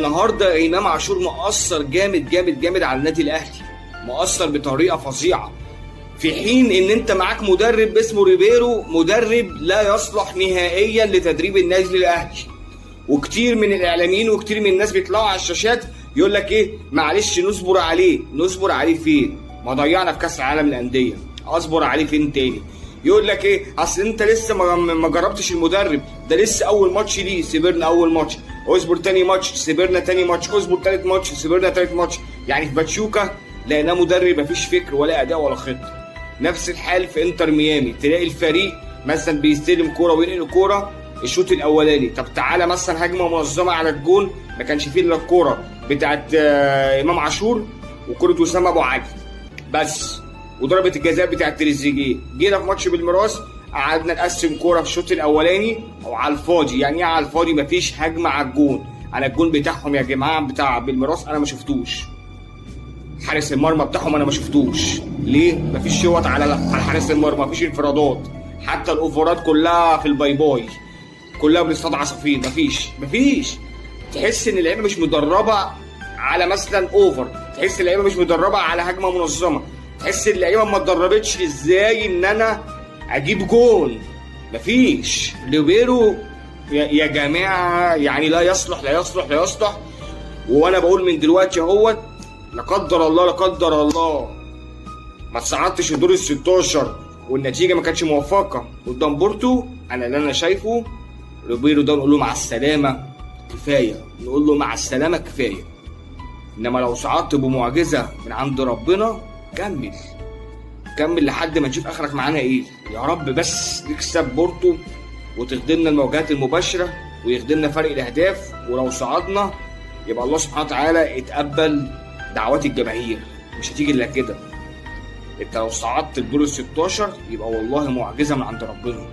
النهارده امام عاشور مؤثر جامد جامد جامد على النادي الاهلي، مؤثر بطريقه فظيعه، في حين ان انت معاك مدرب اسمه ريبيرو، مدرب لا يصلح نهائيا لتدريب النادي الاهلي. وكتير من الاعلاميين وكتير من الناس بيطلعوا على الشاشات يقول لك ايه، معلش نصبر عليه. نصبر عليه فين؟ ما ضيعنا في كاس العالم للانديه، اصبر عليه فين تاني؟ يقول لك ايه، اصل انت لسه ما جربتش المدرب ده، لسه اول ماتش ليه، سيبرنا اول ماتش، اصبر تاني ماتش، سيبرنا تاني ماتش، اصبر تالت ماتش، سيبرنا تالت ماتش. يعني في باتشوكا لقيناه مدرب مفيش فكر ولا اداء ولا خطه. نفس الحال في انتر ميامي، تلاقي الفريق مثلا بيستلم كوره وينقل الكوره الشوط الاولاني، طب تعالى مثلا هجمه منظمه على الجون، ما كانش فيه الا الكوره بتاعت امام عاشور وكوره وسام ابو علي بس، وضربه الجزاء بتاعت تريزيجيه. جينا في ماتش بالميراس قعدنا نقسم كوره في الشوط الاولاني او على الفاضي. يعني ايه على الفاضي؟ مفيش هجمه على الجون. انا الجون بتاعهم يا جماعه بتاع بالميراس انا ما شفتوش، حارس المرمى بتاعهم انا ما شفتوش. ليه؟ مفيش شوط على حارس المرمى، مفيش انفرادات، حتى الاوفرات كلها في الباي باي، كلها بنصطاد عصافير. مفيش. تحس ان اللعيبه مش مدربه على مثلا اوفر، تحس اللعيبه مش مدربه على هجمه منظمه، تحس اللعيبه ما اتدربتش ازاي ان انا اجيب جون. مفيش. ريبيرو يا جماعه يعني لا يصلح لا يصلح لا يصلح. وانا بقول من دلوقتي اهوت، لا قدر الله لا قدر الله ما تصعدتش الدور ال 16 والنتيجه ما كانتش موفقه قدام بورتو، انا اللي انا شايفه ريبيرو ده نقول له مع السلامه كفايه، نقول له مع السلامه كفايه. انما لو صعدت بمعجزه من عند ربنا كمل لحد ما نشوف اخرك معانا ايه. يا رب بس نكسب بورتو وتخدمنا المواجهات المباشره ويخدمنا فرق الاهداف، ولو صعدنا يبقى الله سبحانه وتعالى اتقبل دعوات الجماهير، مش هتيجي الا كده. انت لو صعدت الدور ال 16 يبقى والله معجزه من عند ربنا.